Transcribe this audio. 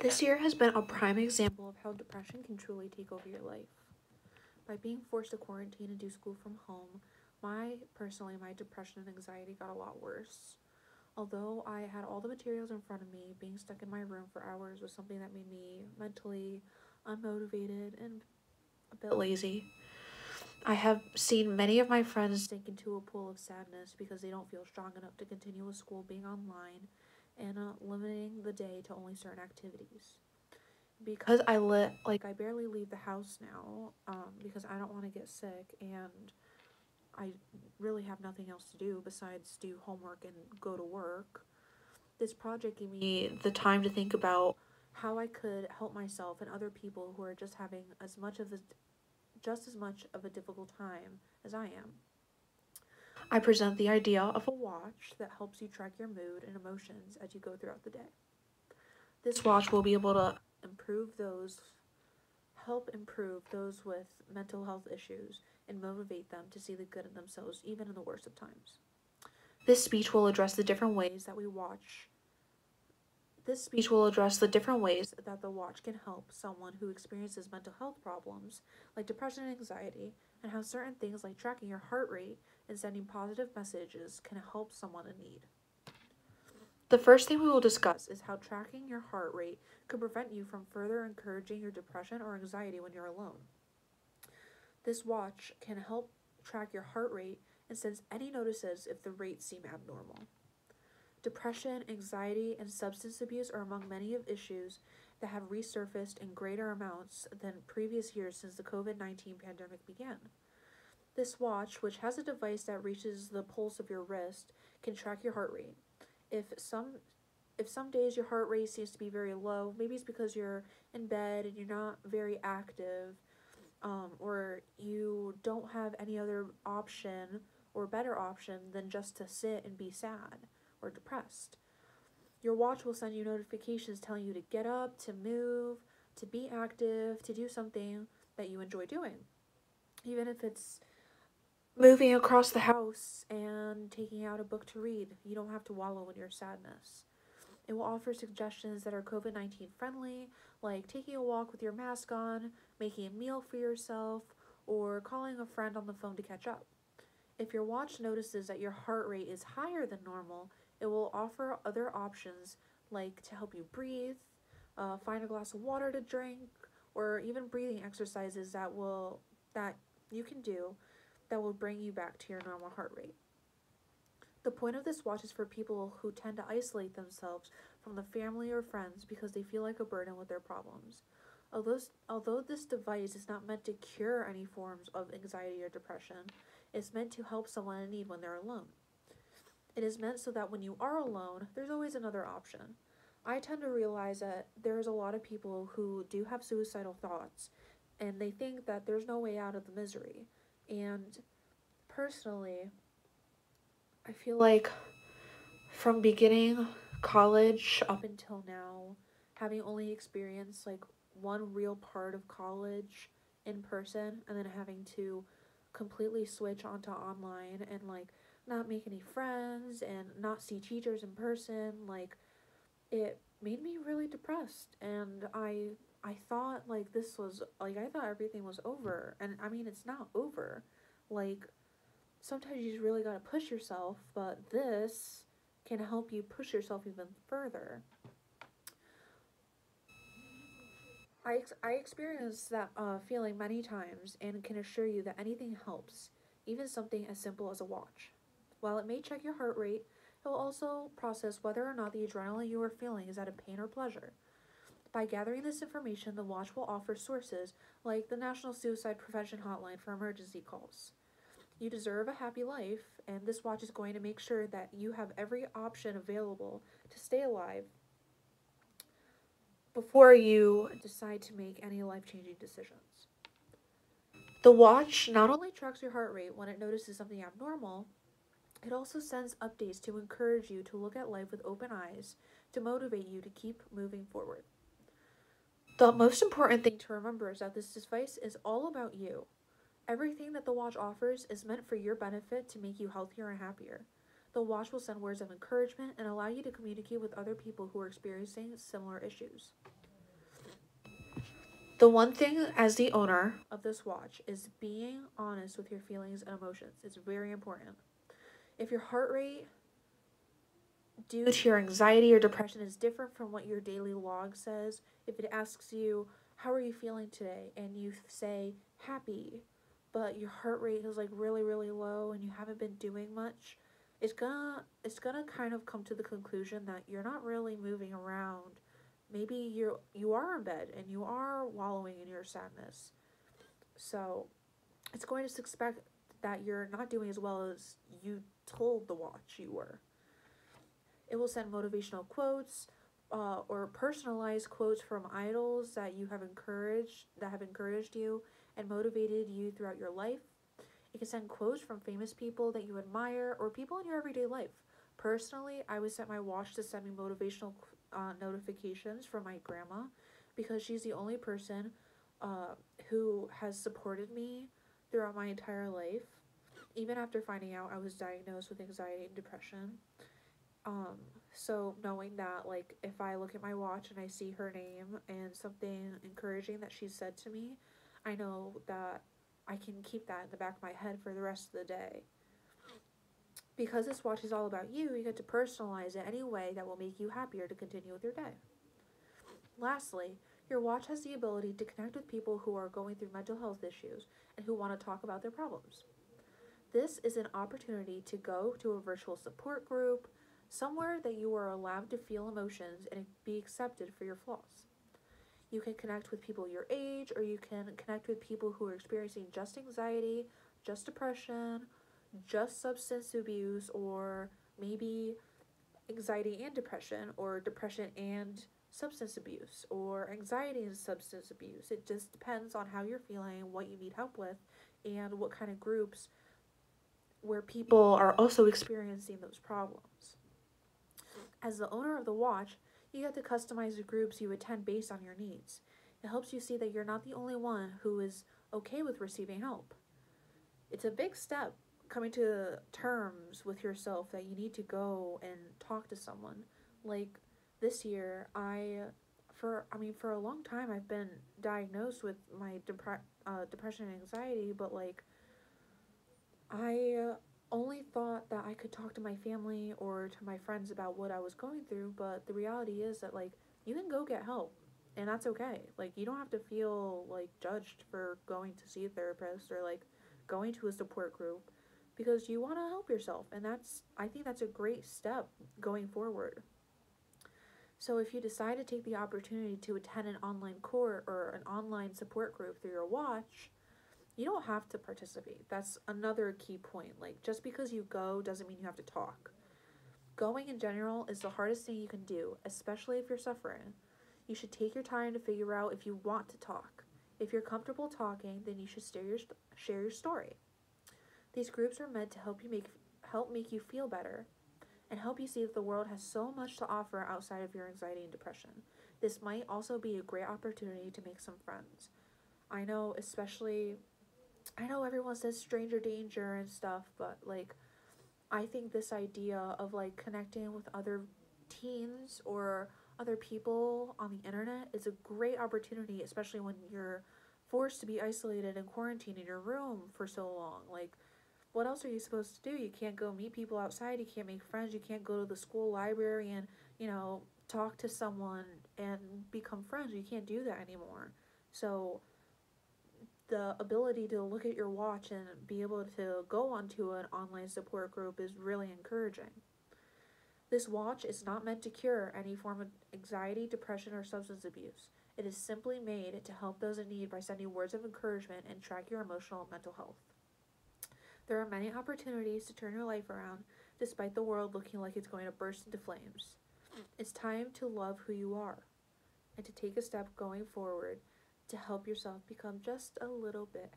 This year has been a prime example of how depression can truly take over your life. By being forced to quarantine and do school from home, my depression and anxiety got a lot worse. Although I had all the materials in front of me, being stuck in my room for hours was something that made me mentally unmotivated and a bit lazy. I have seen many of my friends sink into a pool of sadness because they don't feel strong enough to continue with school being online and limiting the day to only certain activities. Because I barely leave the house now, because I don't want to get sick, and I really have nothing else to do besides do homework and go to work. This project gave me the time to think about how I could help myself and other people who are just as much of a difficult time as I am. I present the idea of a watch that helps you track your mood and emotions as you go throughout the day. This watch will be able to improve those help improve those with mental health issues and motivate them to see the good in themselves even in the worst of times. This speech will address the different ways that we watch. This speech will address the different ways that the watch can help someone who experiences mental health problems like depression and anxiety, and how certain things like tracking your heart rate and sending positive messages can help someone in need. The first thing we will discuss is how tracking your heart rate could prevent you from further encouraging your depression or anxiety when you're alone. This watch can help track your heart rate and sends any notices if the rates seem abnormal. Depression, anxiety, and substance abuse are among many of issues that have resurfaced in greater amounts than previous years since the COVID-19 pandemic began. This watch, which has a device that reaches the pulse of your wrist, can track your heart rate. If some if some days your heart rate seems to be very low, maybe it's because you're in bed and you're not very active, or you don't have any other option or better option than just to sit and be sad or depressed. Your watch will send you notifications telling you to get up, to move, to be active, to do something that you enjoy doing. Even if it's moving across the house and taking out a book to read, you don't have to wallow in your sadness. It will offer suggestions that are COVID-19 friendly, like taking a walk with your mask on, making a meal for yourself, or calling a friend on the phone to catch up. If your watch notices that your heart rate is higher than normal, it will offer other options like to help you breathe, find a glass of water to drink, or even breathing exercises that you can do that will bring you back to your normal heart rate. The point of this watch is for people who tend to isolate themselves from the family or friends because they feel like a burden with their problems. Although this device is not meant to cure any forms of anxiety or depression, it's meant to help someone in need when they're alone. It is meant so that when you are alone, there's always another option. I tend to realize that there's a lot of people who do have suicidal thoughts, and they think that there's no way out of the misery. And personally, I feel like from beginning college up until now, having only experienced like one real part of college in person and then having to completely switch onto online and like not make any friends and not see teachers in person, like it made me really depressed. And I thought like this was like I thought everything was over, and I mean it's not over. Like sometimes you just really got to push yourself, but this can help you push yourself even further. I experienced that feeling many times and can assure you that anything helps, even something as simple as a watch. While it may check your heart rate, it will also process whether or not the adrenaline you are feeling is out of pain or pleasure. By gathering this information, the watch will offer sources like the National Suicide Prevention Hotline for emergency calls. You deserve a happy life, and this watch is going to make sure that you have every option available to stay alive before you decide to make any life changing decisions. The watch not only tracks your heart rate when it notices something abnormal, it also sends updates to encourage you to look at life with open eyes to motivate you to keep moving forward. The most important thing to remember is that this device is all about you. Everything that the watch offers is meant for your benefit to make you healthier and happier. The watch will send words of encouragement and allow you to communicate with other people who are experiencing similar issues. The one thing as the owner of this watch is being honest with your feelings and emotions. It's very important. If your heart rate due to your anxiety or depression is different from what your daily log says, if it asks you, how are you feeling today? And you say, happy, but your heart rate is like really, really low and you haven't been doing much, it's gonna kind of come to the conclusion that you're not really moving around. Maybe you are in bed and you are wallowing in your sadness. So it's going to expect that you're not doing as well as you told the watch you were. It will send motivational quotes or personalized quotes from idols that have encouraged you and motivated you throughout your life. It can send quotes from famous people that you admire or people in your everyday life. Personally, I would set my watch to send me motivational notifications from my grandma because she's the only person who has supported me throughout my entire life. Even after finding out I was diagnosed with anxiety and depression, um, so knowing that, like, if I look at my watch and I see her name and something encouraging that she said to me, I know that I can keep that in the back of my head for the rest of the day. Because this watch is all about you, you get to personalize it any way that will make you happier to continue with your day. Lastly, your watch has the ability to connect with people who are going through mental health issues and who want to talk about their problems. This is an opportunity to go to a virtual support group, somewhere that you are allowed to feel emotions and be accepted for your flaws. You can connect with people your age, or you can connect with people who are experiencing just anxiety, just depression, just substance abuse, or maybe anxiety and depression, or depression and substance abuse, or anxiety and substance abuse. It just depends on how you're feeling, what you need help with, and what kind of groups where people are also experiencing those problems. As the owner of the watch, you get to customize the groups you attend based on your needs. It helps you see that you're not the only one who is okay with receiving help. It's a big step coming to terms with yourself that you need to go and talk to someone. Like this year, for a long time I've been diagnosed with my depression and anxiety, but like I only thought that I could talk to my family or to my friends about what I was going through, but the reality is that, like, you can go get help, and that's okay. Like, you don't have to feel, like, judged for going to see a therapist or, like, going to a support group because you want to help yourself, and I think that's a great step going forward. So, if you decide to take the opportunity to attend an online court or an online support group through your watch, you don't have to participate. That's another key point. Like, just because you go doesn't mean you have to talk. Going in general is the hardest thing you can do, especially if you're suffering. You should take your time to figure out if you want to talk. If you're comfortable talking, then you should share your story. These groups are meant to help make you feel better and help you see that the world has so much to offer outside of your anxiety and depression. This might also be a great opportunity to make some friends. I know, especially I know everyone says stranger danger and stuff, but like I think this idea of like connecting with other teens or other people on the internet is a great opportunity, especially when you're forced to be isolated and quarantined in your room for so long. Like, what else are you supposed to do? You can't go meet people outside, you can't make friends, you can't go to the school library and, talk to someone and become friends. You can't do that anymore. So, the ability to look at your watch and be able to go onto an online support group is really encouraging. This watch is not meant to cure any form of anxiety, depression, or substance abuse. It is simply made to help those in need by sending words of encouragement and track your emotional and mental health. There are many opportunities to turn your life around despite the world looking like it's going to burst into flames. It's time to love who you are and to take a step going forward to help yourself become just a little bit